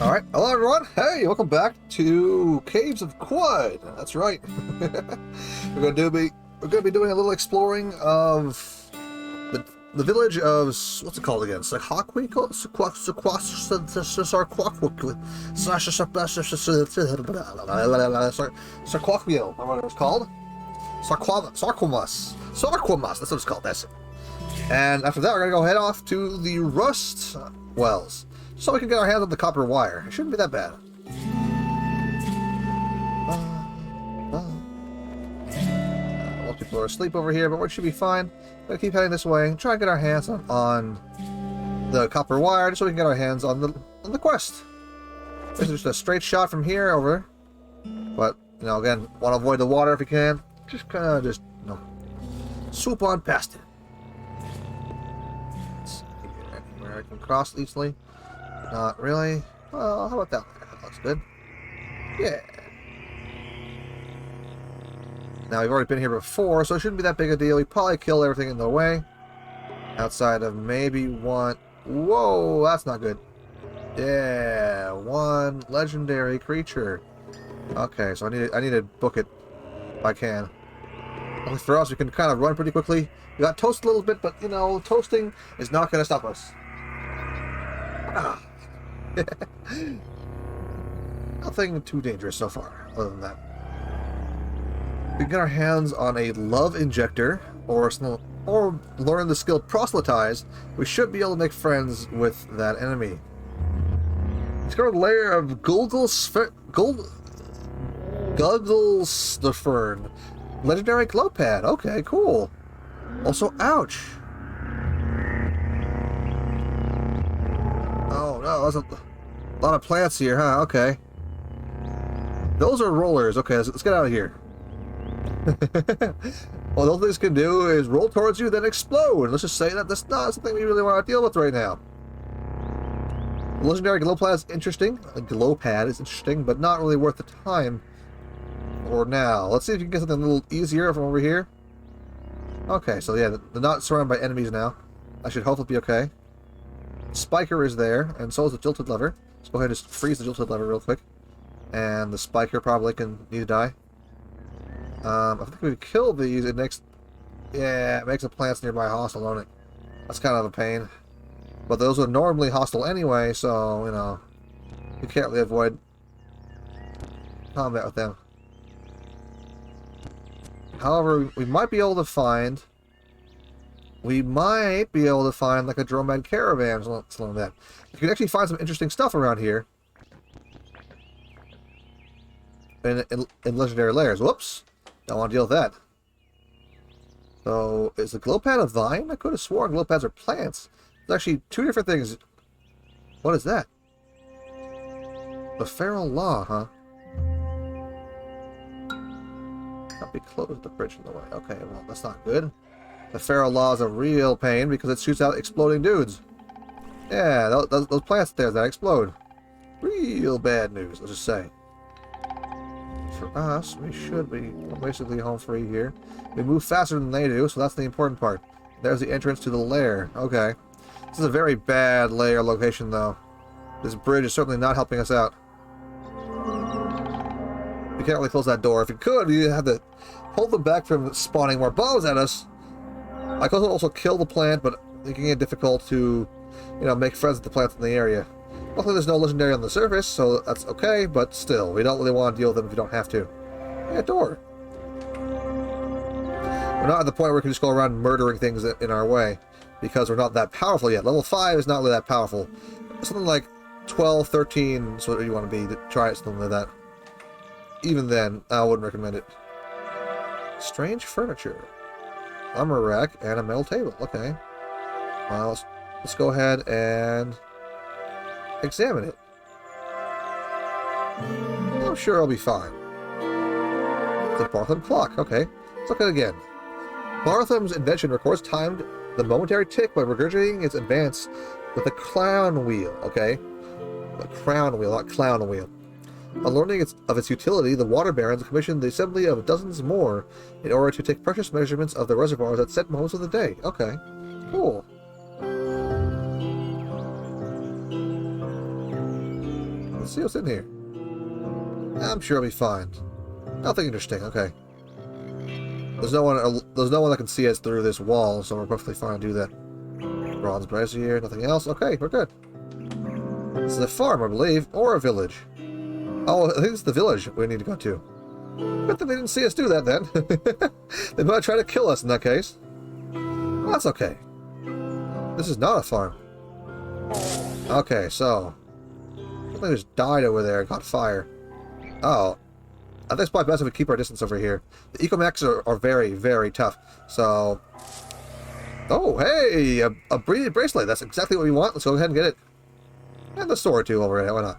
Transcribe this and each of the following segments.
Alright, hello everyone! Hey, welcome back to Caves of Quad. That's right. We're gonna be doing a little exploring of the village of what's it called again? Sarquaquio, or whatever it's called. Sarquamas. That's what it's called. That's it. And after that, we're gonna go head off to the Rust Wells, so we can get our hands on the copper wire. It shouldn't be that bad. Most people are asleep over here, but we should be fine. We're gonna keep heading this way and try and get our hands on the copper wire, just so we can get our hands on the quest. This is just a straight shot from here over, but you know, again, want to avoid the water if you can. Just kind of swoop on past it. Anywhere I can cross easily. Not really. Well, how about that? That looks good. Yeah. Now, we've already been here before, so it shouldn't be that big a deal. We probably kill everything in the way. Outside of maybe one... Whoa, that's not good. Yeah, one legendary creature. Okay, so I need to book it if I can. Only for us, we can kind of run pretty quickly. We got toast a little bit, but, you know, toasting is not going to stop us. Nothing too dangerous so far, other than that. We can get our hands on a love injector, or learn the skill proselytize. We should be able to make friends with that enemy. Discover a layer of Gugglestefern. Legendary glow pad. Okay, cool. Also, ouch. Oh no, there's a lot of plants here, huh? Okay. Those are rollers. Okay, let's get out of here. Well, those things can do is roll towards you, then explode. Let's just say that that's not something we really want to deal with right now. The legendary glow pad is interesting. A glow pad is interesting, but not really worth the time for now. Let's see if you can get something a little easier from over here. Okay, so yeah, they're not surrounded by enemies now. I should hopefully be okay. Spiker is there, and so is the jilted lever. Let's go ahead and just freeze the jilted lever real quick. And the spiker probably need to die. I think if we kill these, it makes the plants nearby hostile, don't it? That's kind of a pain. But those are normally hostile anyway, so, you know, you can't really avoid combat with them. However, we might be able to find like a dromad caravan or something like that. You can actually find some interesting stuff around here in legendary layers. Whoops. Don't want to deal with that. So, is the glow pad a vine? I could have sworn glow pads are plants. There's actually two different things. What is that? The feral law, huh? Can't be closed, the bridge in the way. Okay, well, that's not good. The feral law is a real pain because it shoots out exploding dudes. Yeah, those plants there that explode. Real bad news, let's just say. For us, we should be basically home free here. We move faster than they do, so that's the important part. There's the entrance to the lair. Okay. This is a very bad lair location, though. This bridge is certainly not helping us out. We can't really close that door. If we could, we'd have to hold them back from spawning more bombs at us. I could also kill the plant, but making it difficult to, you know, make friends with the plants in the area. Luckily, there's no legendary on the surface, so that's okay, but still, we don't really want to deal with them if you don't have to. Yeah, door. We're not at the point where we can just go around murdering things in our way, because we're not that powerful yet. Level 5 is not really that powerful. Something like 12, 13 is what you want to be to try it, something like that. Even then, I wouldn't recommend it. Strange furniture. Armor rack and a metal table. Okay. Well, let's go ahead and examine it. I'm sure I'll be fine. The Bartham clock. Okay. Let's look at it again. Bartham's invention records timed the momentary tick by regurgitating its advance with a crown wheel. Okay. A crown wheel, not clown wheel. On learning of its utility, the water barons commissioned the assembly of dozens more in order to take precious measurements of the reservoirs at set moments of the day. Okay, cool. Let's see what's in here. I'm sure it'll be fine. Nothing interesting. Okay. There's no one that can see us through this wall, so we're perfectly fine to do that. Bronze brazier. Nothing else. Okay, we're good. This is a farm, I believe, or a village. Oh, I think it's the village we need to go to. Good that they didn't see us do that then. They might try to kill us in that case. Well, that's okay. This is not a farm. Okay, so something just died over there and caught fire. Oh. I think it's probably best if we keep our distance over here. The Ecomechs are very, very tough. So... Oh, hey! A breathing bracelet. That's exactly what we want. Let's go ahead and get it. And the sword, too, over there. Why not?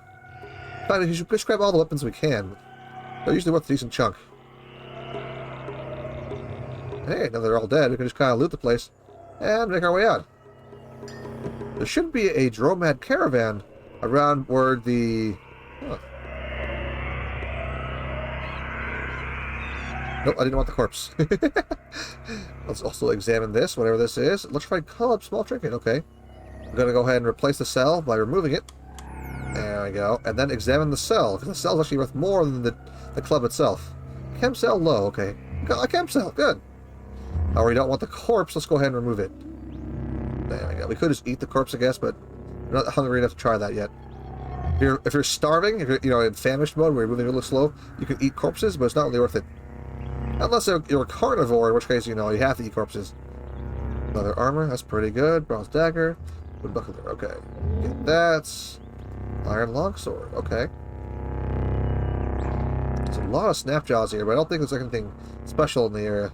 In fact, we should just grab all the weapons we can. They're usually worth a decent chunk. Hey, now they're all dead. We can just kind of loot the place and make our way out. There should be a Dromad caravan around where the... Huh. Nope, I didn't want the corpse. Let's also examine this, whatever this is. Electrified column, small trinket. Okay. I'm going to go ahead and replace the cell by removing it. There we go. And then examine the cell, because the cell is actually worth more than the club itself. Chem cell low. Okay. Got a chem cell. Good. Oh, we don't want the corpse. Let's go ahead and remove it. There we go. We could just eat the corpse, I guess, but we're not hungry enough to try that yet. If you're starving, if you're in famished mode where you're moving really slow, you can eat corpses, but it's not really worth it. Unless you're a carnivore, in which case, you have to eat corpses. Leather armor, that's pretty good. Bronze dagger. Wood buckler, okay. Get that. Iron longsword, okay. There's a lot of snapjaws here, but I don't think there's anything special in the area.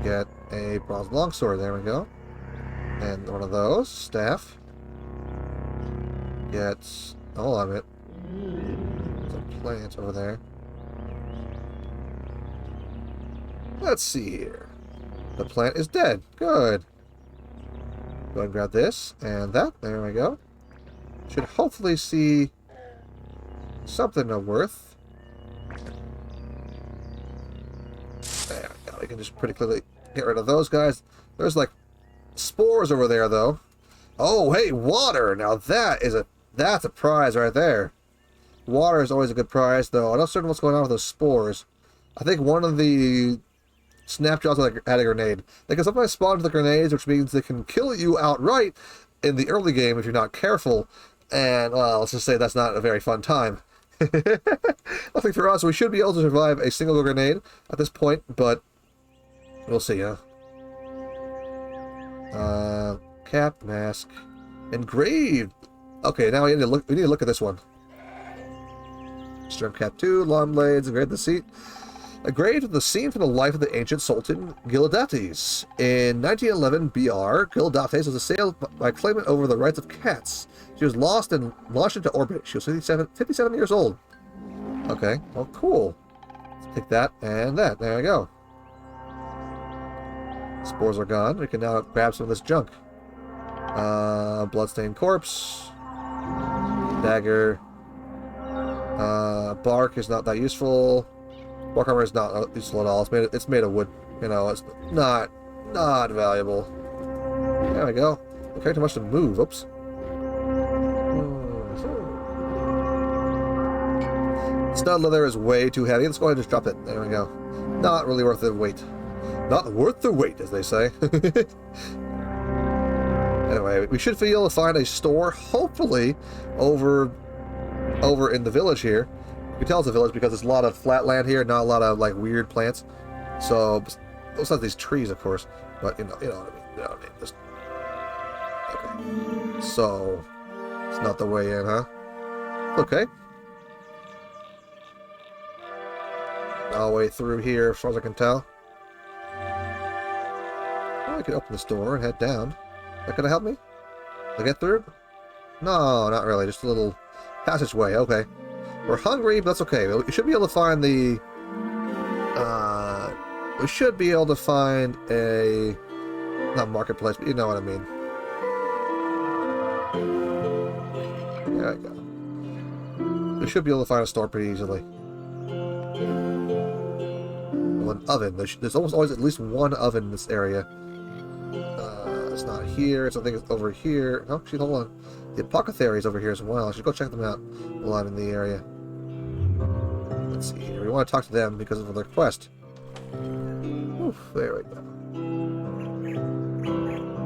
Get a bronze longsword, there we go. And one of those. Staff. Get... Hold on a minute. Some plants over there. Let's see here. The plant is dead. Good. Go ahead and grab this and that. There we go. Should hopefully see something of worth. There we go. We can just pretty clearly get rid of those guys. There's like spores over there though. Oh, hey, water. Now that's a prize right there. Water is always a good prize though. I'm not certain what's going on with those spores. I think one of the snapshots had a grenade. They can sometimes spawn with the grenades, which means they can kill you outright in the early game if you're not careful. And, well, let's just say that's not a very fun time. Luckily for us, we should be able to survive a single grenade at this point, but we'll see, huh? Cap, mask, engraved. Okay, now we need to look at this one. Stern cap 2, long blades, engraved the seat. Engraved with the scene from the life of the ancient Sultan Gildates. In 1911 BR, Gildates was assailed by claimant over the rights of cats. She was lost and launched into orbit. She was 57 years old. Okay, well, cool. Let's take that and that. There we go. Spores are gone. We can now grab some of this junk. Bloodstained corpse. Dagger. Bark is not that useful. Bark armor is not useful at all. It's made of wood. It's not valuable. There we go. The character must have moved. Oops. Stud leather is way too heavy. Let's go ahead and just drop it. There we go. Not really worth the weight. Not worth the weight, as they say. Anyway, we should be able to find a store, hopefully, over in the village here. You can tell it's a village because there's a lot of flat land here, not a lot of like weird plants. So, besides these trees, of course. But you know what I mean. You know what I mean. Just okay. So, it's not the way in, huh? Okay. All the way through here, as far as I can tell. Well, I could open this door and head down. Is that gonna help me? Did I get through? No, not really. Just a little passageway. Okay. We're hungry, but that's okay. We should be able to find the... we should be able to find a... Not marketplace, but you know what I mean. There we go. We should be able to find a store pretty easily. Well, an oven. There's almost always at least one oven in this area. It's not here. It's, I think it's over here. Oh, shit, hold on. The apothecaries over here as well. I should go check them out while I'm in the area. Let's see here. We want to talk to them because of their quest. Oof, there we go.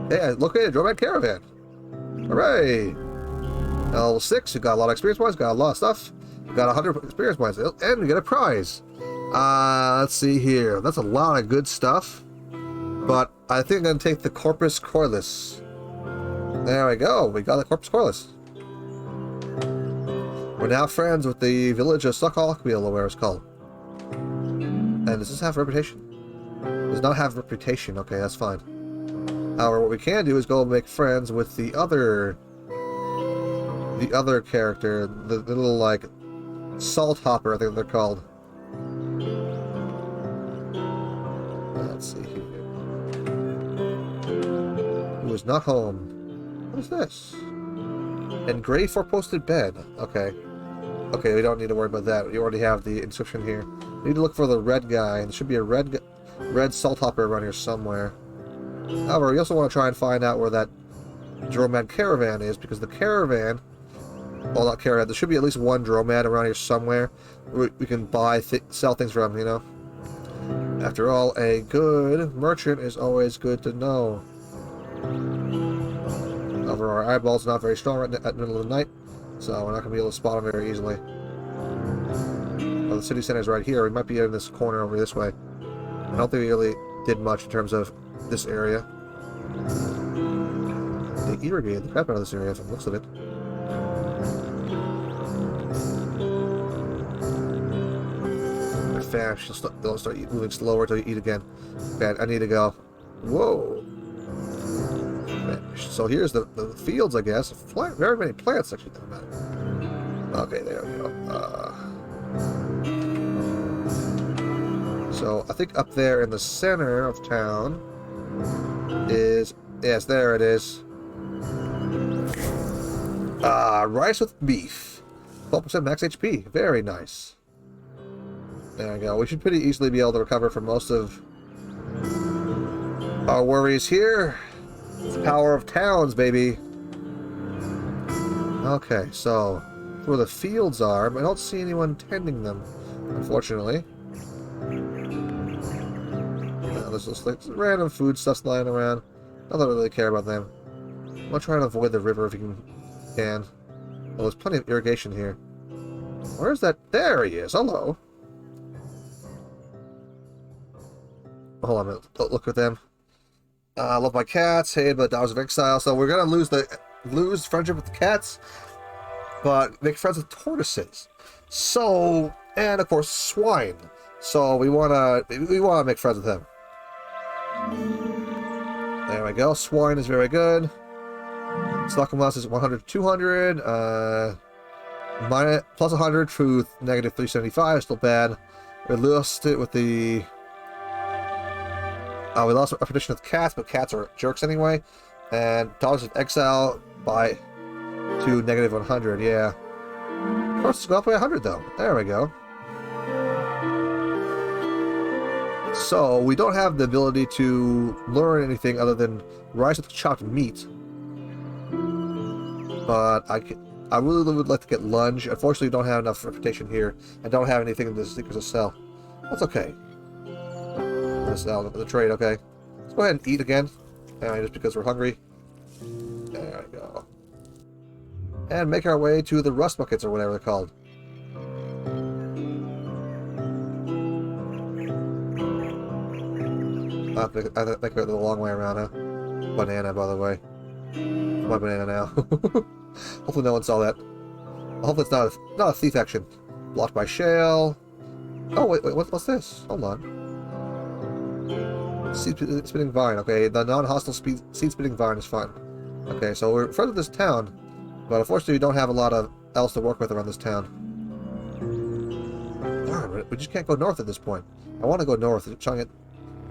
Hey, I located a Dromad Caravan. Hooray! Level 6, we got a lot of experience points, got a lot of stuff. We got 100 experience points, and we get a prize. Let's see here. That's a lot of good stuff. But I think I'm going to take the Corpus Coilus. There we go. We got the Corpus Coilus. We're now friends with the village of Suckalakmil, or whatever it's called. And does this have reputation? Does not have reputation. Okay, that's fine. However, what we can do is go make friends with the other character, the little, like, salt hopper, I think they're called. Let's see here. Who is not home? What is this? Engrave four-posted bed. Okay. Okay, we don't need to worry about that. We already have the inscription here. We need to look for the red guy. There should be a red salt hopper around here somewhere. However, we also want to try and find out where that Dromad Caravan is, because the caravan... Well, not caravan. There should be at least one Dromad around here somewhere. We can buy, sell things from, you know? After all, a good merchant is always good to know. However, our eyeball's not very strong right at the middle of the night, so we're not going to be able to spot them very easily. Well, the city center is right here. We might be in this corner over this way. I don't think we really did much in terms of this area. They irrigated the crap out of this area from the looks of it. They're fast. They'll start moving slower until you eat again. Okay, I need to go. Whoa! So here's the fields, I guess. Very many plants, actually. Doesn't matter. Okay, there we go. So I think up there in the center of town is... Yes, there it is. Rice with beef. 12% max HP. Very nice. There we go. We should pretty easily be able to recover from most of our worries here. It's the power of towns, baby. Okay, so where the fields are, but I don't see anyone tending them, unfortunately. There's just like random food stuff lying around. Not that I really care about them. I'm gonna try and avoid the river if you can. Well, there's plenty of irrigation here. Where's that? There he is. Hello. Hold on a minute. Look at them. I love my cats. Hated by the Daughters of Exile. So we're gonna lose friendship with the cats, but make friends with tortoises. So, and of course swine. So we wanna make friends with them. There we go. Swine is very good. Slockumus is 100 to 200. Plus 100 to negative 375. Still bad. We lost it with the... we lost our tradition with cats, but cats are jerks anyway. And Daughters of Exile to negative 100. Yeah. Of course, it's go up by 100 though. There we go. So, we don't have the ability to learn anything other than rice with chopped meat. But I really would like to get lunge. Unfortunately, we don't have enough reputation here. I don't have anything in the secrets to sell. That's okay. Let's sell the trade, okay. Let's go ahead and eat again. Just because we're hungry. There we go. And make our way to the rust buckets, or whatever they're called. I think I went the long way around, huh? Banana, by the way. My banana now. Hopefully no one saw that. Hopefully it's not a thief action. Blocked by shale. Oh, wait, what's this? Hold on. Seed spinning vine. Okay, the non-hostile seed spinning vine is fine. Okay, so we're in front of this town, but unfortunately we don't have a lot of else to work with around this town. Darn, we just can't go north at this point. I want to go north, trying to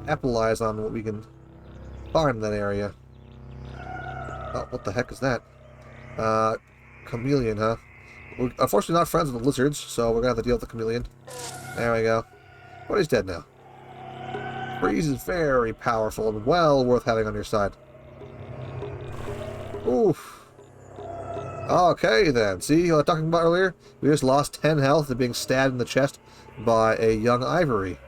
capitalize on what we can find in that area. Oh, what the heck is that? Chameleon, huh? We're unfortunately not friends with the lizards, so we're gonna have to deal with the chameleon. There we go. But he's dead now. Freeze is very powerful and well worth having on your side. Oof. Okay, then. See what I was talking about earlier? We just lost 10 health to being stabbed in the chest by a young ivory.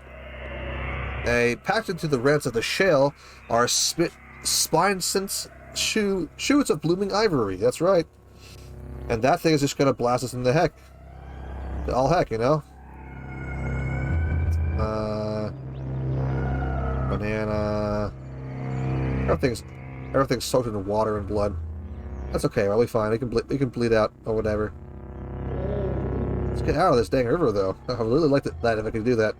Packed into the rents of the shell are spine-sense shoots of blooming ivory. That's right. And that thing is just going to blast us in the heck. All heck, you know? Banana. Everything's soaked in water and blood. That's okay, we'll be fine. We can bleed out or whatever. Let's get out of this dang river, though. I would really like that if I could do that.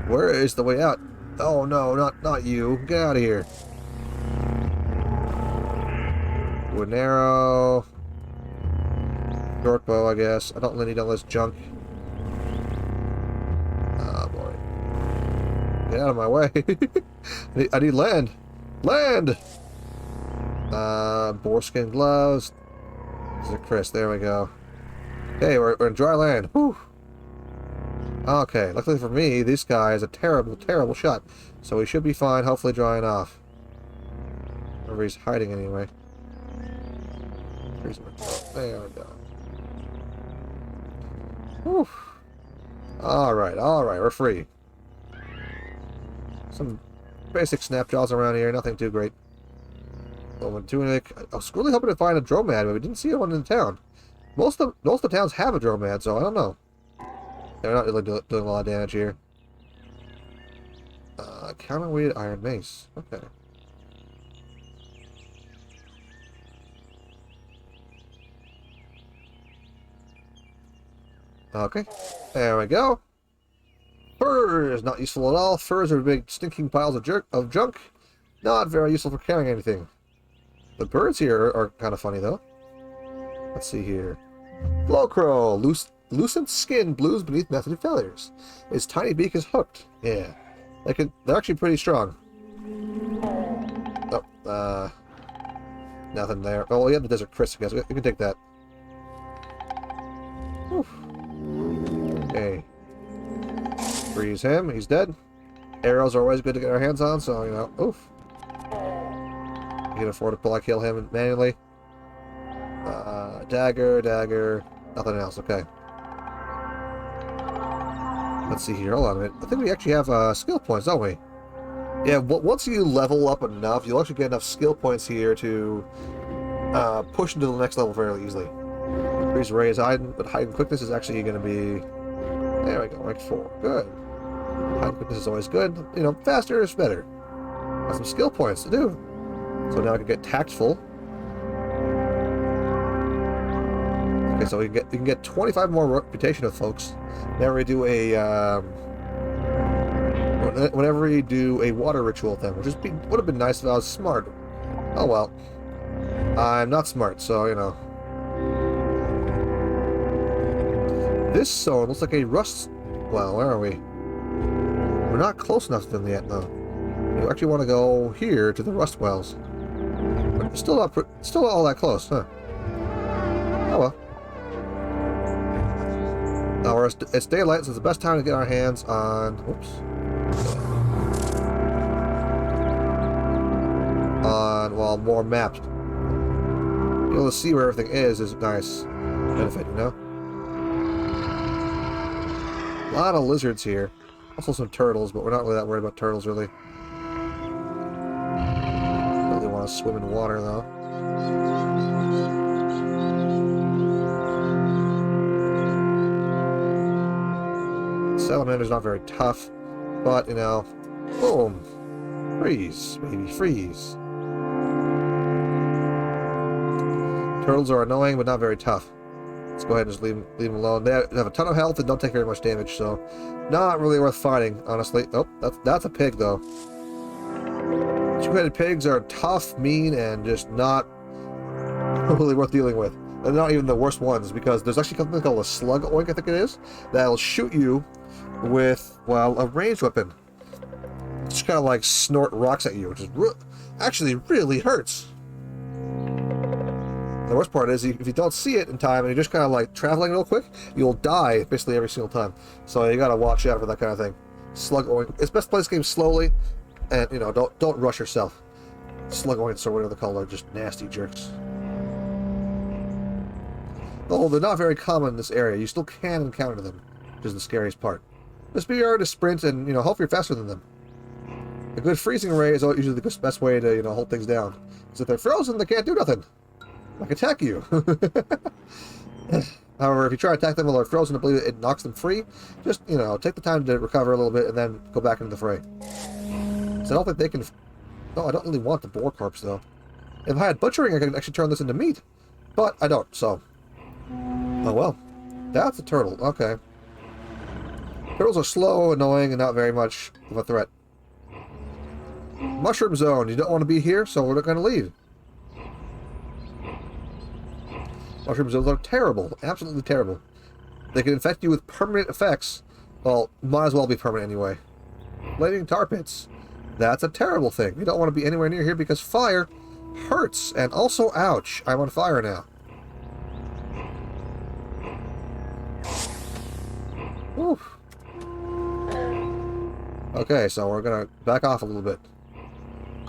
Where is the way out? Oh no, not you. Get out of here. Wooden arrow. Short bow, I guess. I don't really need all this junk. Oh boy. Get out of my way. I need land. Land! Boarskin gloves. This is a Chris. There we go. Okay, we're in dry land. Whew. Okay, luckily for me, this guy is a terrible, terrible shot. So we should be fine, hopefully drying off. Wherever he's hiding anyway. There we go. Whew. Alright, we're free. Some basic snapjaws around here, nothing too great. Tunic. I was really hoping to find a dromad, but we didn't see one in town. Most of the towns have a dromad, so I don't know. They're not really doing a lot of damage here. Counterweighted iron mace. Okay. Okay. There we go. Furs! Not useful at all. Furs are big stinking piles of junk. Not very useful for carrying anything. The birds here are kind of funny, though. Let's see here. Glowcrow. Lucent skin blues beneath method failures. Its tiny beak is hooked. Yeah. They're actually pretty strong. Oh, nothing there. Oh, we have the Desert Chris, I guess. We can take that. Whew. Okay. Freeze him. He's dead. Arrows are always good to get our hands on, so, you know, oof. You can afford to pull kill him manually. Dagger. Nothing else, okay. Let's see here. Hold on a minute. I think we actually have skill points, don't we? Yeah, once you level up enough, you'll actually get enough skill points here to push into the next level fairly easily. Increase raise hide, but hide and quickness is actually going to be... There we go, rank 4. Good. Hide and quickness is always good. You know, faster is better. Got some skill points to do. So now I can get tactful. Okay, so you can get 25 more reputation with folks. Whenever we do a water ritual with them, which would have been nice if I was smart. Oh well, I'm not smart, so you know. This zone looks like a rust. Well, where are we? We're not close enough to them yet, though. We actually want to go here to the rust wells, but it's still not all that close, huh? Oh well. Now, it's daylight, so it's the best time to get our hands on... Oops. On, well, more maps. Being able to see where everything is a nice benefit, you know? A lot of lizards here. Also some turtles, but we're not really that worried about turtles, really. Don't really want to swim in water, though. Salamander's not very tough, but, you know, boom. Freeze, baby, freeze. Turtles are annoying, but not very tough. Let's go ahead and just leave them alone. They have a ton of health and don't take very much damage, so not really worth fighting, honestly. Oh, that's a pig, though. Two-headed pigs are tough, mean, and just not really worth dealing with. They're not even the worst ones, because there's actually something called a slug oink, I think it is, that'll shoot you with, well, a ranged weapon. Just kind of like snort rocks at you, which is actually really hurts. The worst part is, if you don't see it in time and you're just kind of like traveling real quick, you'll die basically every single time. So you gotta watch out for that kind of thing. Slug oink. It's best to play this game slowly, and you know, don't rush yourself. Slug oinks or whatever they're called are just nasty jerks. Though they're not very common in this area, you still can encounter them, which is the scariest part. Just be hard to sprint and, hope you're faster than them. A good freezing ray is usually the best way to, hold things down. Because if they're frozen, they can't do nothing. Like attack you. However, if you try to attack them while they're frozen, I believe it knocks them free. Just, take the time to recover a little bit and then go back into the fray. So I don't think they can... No, I don't really want the boar corpse, though. If I had butchering, I could actually turn this into meat. But I don't, so... Oh, well. That's a turtle. Okay. Turtles are slow, annoying, and not very much of a threat. Mushroom zone. You don't want to be here, so we're not going to leave. Mushroom zones are terrible. Absolutely terrible. They can infect you with permanent effects. Well, might as well be permanent anyway. Flaming tar pits. That's a terrible thing. You don't want to be anywhere near here because fire hurts. And also, ouch, I'm on fire now. Oof. Okay, so we're going to back off a little bit.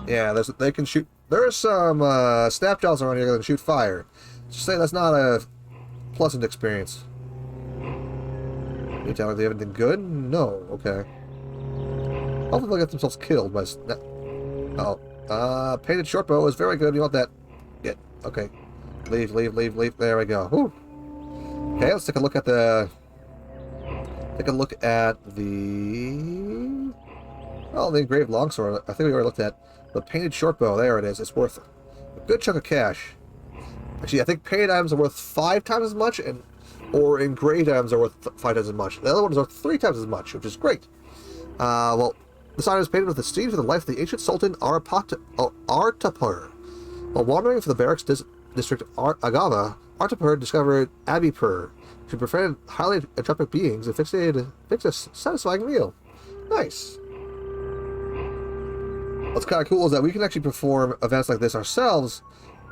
Yeah, they can shoot... There's some snapjaws around here that can shoot fire. Just say that's not a pleasant experience. You tell me they have anything good? No. Okay. Hopefully they'll get themselves killed by... Oh. Painted shortbow is very good. You want that? Yeah. Okay. Leave, leave, leave, leave. There we go. Whew. Okay, let's take a look at the... Oh, the engraved longsword. I think we already looked at the painted shortbow. There it is. It's worth a good chunk of cash. Actually, I think painted items are worth 5 times as much, or engraved items are worth 5 times as much. The other ones are 3 times as much, which is great. Well, this item is painted with esteem for the life of the ancient Sultan Artapur. While wandering from the barracks district Agava, Artapur discovered Abipur, who befriended highly entropic beings and fixed a satisfying meal. Nice. What's kind of cool is that we can actually perform events like this ourselves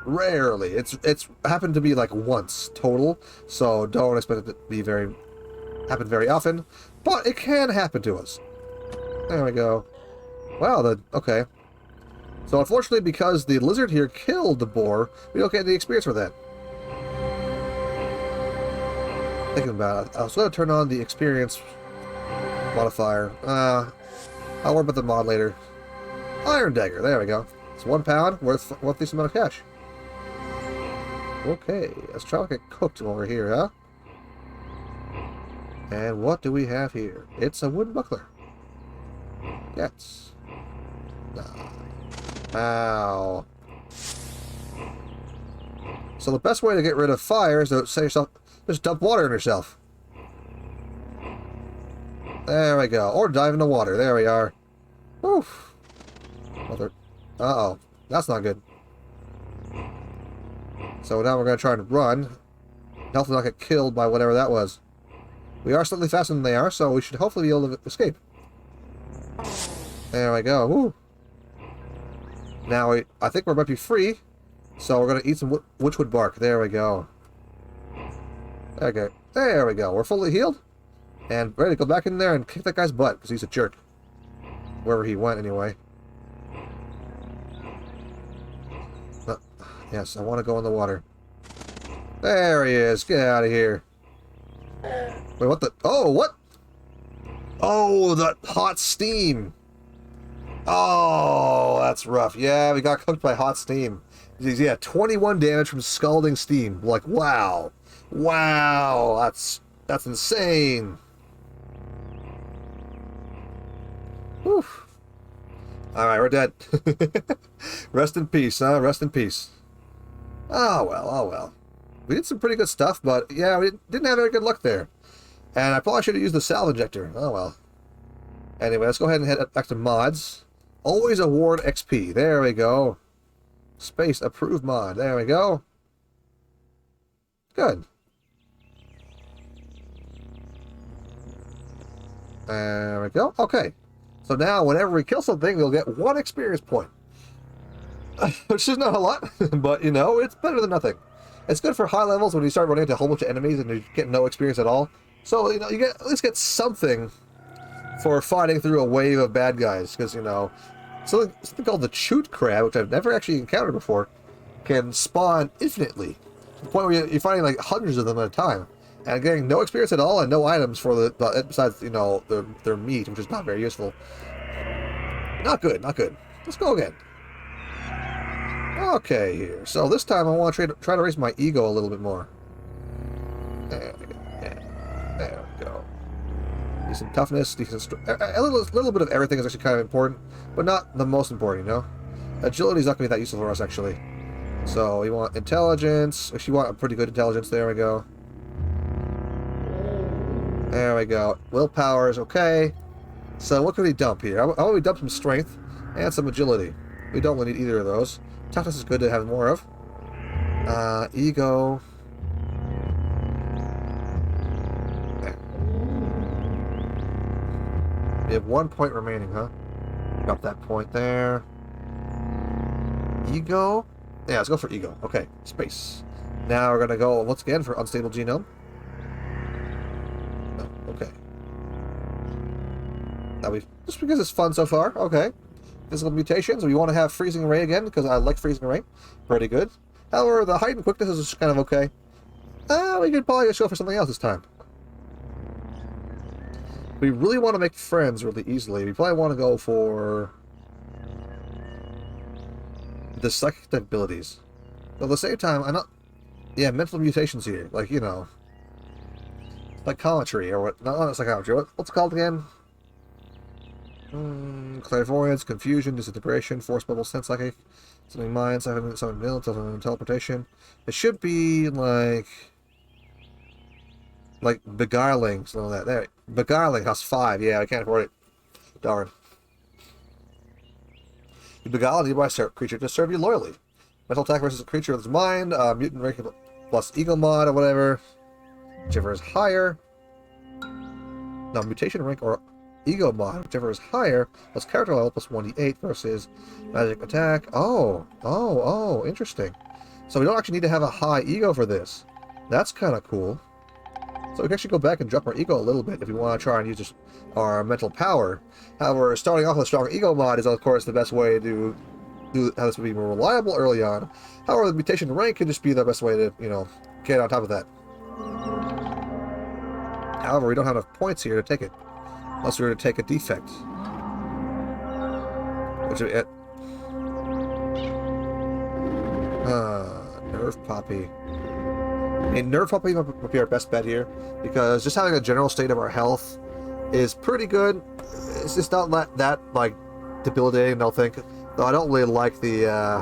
rarely. It's happened to be like once total, so don't expect it to be happen very often, but it can happen to us. There we go. Wow, okay. So unfortunately, because the lizard here killed the boar, we don't get any experience with that. Thinking about it, I was going to turn on the experience modifier. I'll worry about the mod later. Iron dagger, there we go. It's £1 worth this amount of cash. Okay, let's try to get cooked over here, huh? And what do we have here? It's a wooden buckler. Yes. Ow. So the best way to get rid of fire is to say yourself, just dump water on yourself. There we go. Or dive into water. There we are. Oof. Uh-oh. That's not good. So now we're going to try and run. Hopefully not get killed by whatever that was. We are slightly faster than they are, so we should hopefully be able to escape. There we go. Woo. Now, I think we might be free. So we're going to eat some witchwood bark. There we go. Okay. There we go. We're fully healed. And ready to go back in there and kick that guy's butt, because he's a jerk. Wherever he went, anyway. Yes, I want to go in the water. There he is. Get out of here. Wait, what the... Oh, what? Oh, the hot steam. Oh, that's rough. Yeah, we got cooked by hot steam. Yeah, 21 damage from scalding steam. Like, wow. Wow, that's insane. Whew. Alright, we're dead. Rest in peace, huh? Rest in peace. Oh well. We did some pretty good stuff, but yeah, we didn't have very good luck there. And I probably should have used the salve injector. Oh well. Anyway, let's go ahead and head back to mods. Always award XP. There we go. Space approved mod. There we go. Good. There we go. Okay. So now, whenever we kill something, we'll get 1 experience point. Which is not a lot, but, it's better than nothing. It's good for high levels when you start running into a whole bunch of enemies and you get no experience at all. So, you at least get something for fighting through a wave of bad guys. Because, something called the chute crab, which I've never actually encountered before, can spawn infinitely. To the point where you're finding like hundreds of them at a time. And getting no experience at all and no items for besides, you know, their meat, which is not very useful. Not good, not good. Let's go again. Okay, here. So this time I want to try to raise my ego a little bit more. There we go. Yeah. There we go. Decent toughness, decent a little bit of everything is actually kind of important, but not the most important, you know? Agility is not going to be that useful for us, actually. So we want intelligence. Actually, we want a pretty good intelligence. There we go. There we go. Willpower is okay. So what can we dump here? How about we dump some strength and some agility? We don't really need either of those. Toughness is good to have more of. Ego. There. We have 1 point remaining, huh? Drop that point there. Ego? Yeah, let's go for ego. Okay, space. Now we're going to go once again for unstable genome. Oh, okay. Just because it's fun so far. Okay. Physical mutations. We want to have freezing ray again because I like freezing ray. Pretty good. However, the height and quickness is just kind of okay. We could probably just go for something else this time. We really want to make friends really easily. We probably want to go for the psychic abilities. But at the same time, I'm not... Yeah, mental mutations here. Like, you know... Psychometry, or what... Not psychometry. What's it called again? Clairvoyance, confusion, disintegration, force bubble, sense psychic, something mind, something will, something teleportation. It should be like beguiling, something like that. There, beguiling has 5. Yeah, I can't afford it. Darn. You beguile a nearby creature to serve you loyally. Mental attack versus a creature with its mind, mutant rank plus ego mod or whatever, whichever is higher. No, mutation rank or ego mod, whichever is higher, plus character level plus 1d8 versus magic attack. Oh, interesting. So we don't actually need to have a high ego for this. That's kind of cool. So we can actually go back and drop our ego a little bit if we want to try and use our mental power. However, starting off with a strong ego mod is, of course, the best way to have this be more reliable early on. However, the mutation rank can just be the best way to, you know, get on top of that. However, we don't have enough points here to take it. Unless we were to take a defect. Which is it. Nerve Poppy. A Nerve Poppy might be our best bet here, because just having a general state of our health is pretty good. It's just not that like debilitating, I don't think. Though I don't really like the I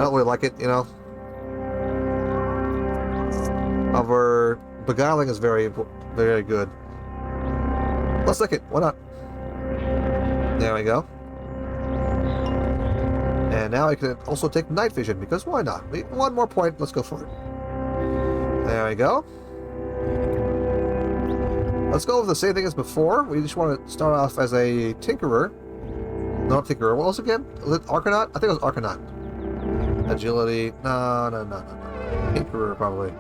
don't really like it, you know. However, beguiling is very good. Let's take it. Why not? There we go. And now I can also take night vision, because why not? 1 more point. Let's go for it. There we go. Let's go with the same thing as before. We just want to start off as a Tinkerer. Not Tinkerer. What else again? Was it Arcanaut? I think it was Arcanaut. Agility. No. Tinkerer, probably.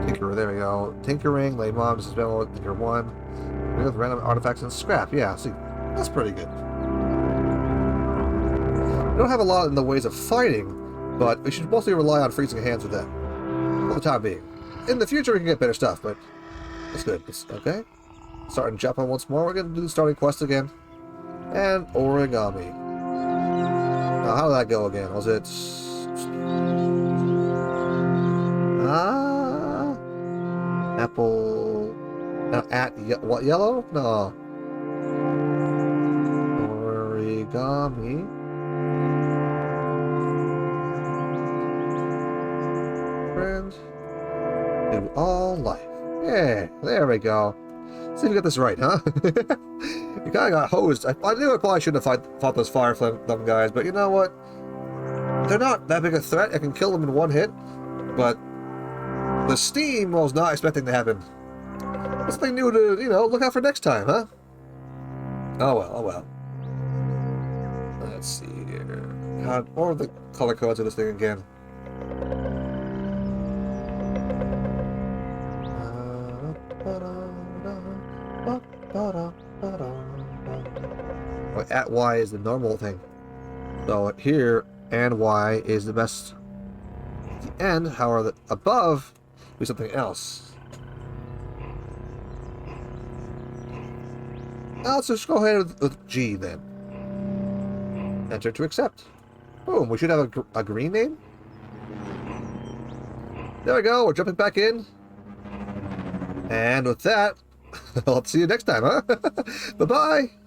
Tinkerer, there we go. Tinkering, lay mom, dispel, Tinker 1. With random artifacts and scrap. Yeah, see, that's pretty good. We don't have a lot in the ways of fighting, but we should mostly rely on freezing hands with that. For the time being. In the future, we can get better stuff, but that's good. Okay. Starting Japan once more. We're going to do the starting quest again. And origami. Now, how did that go again? Was it... Apple... what, yellow? No. Origami. Friends. Do all life. Yeah, there we go. See if we got this right, huh? You kind of got hosed. I knew I probably shouldn't have fought those fire flame guys, but you know what? They're not that big a threat. I can kill them in 1 hit, but the steam I was not expecting to happen. Something new to, you know, look out for next time, huh? Oh well. Let's see here. God, what are the color codes of this thing again? At Y is the normal thing. So here, and Y is the best at the end. However, the above be something else. Now let's just go ahead with G then. Enter to accept. Boom, we should have a green name. There we go, we're jumping back in. And with that, I'll see you next time, huh? Bye-bye.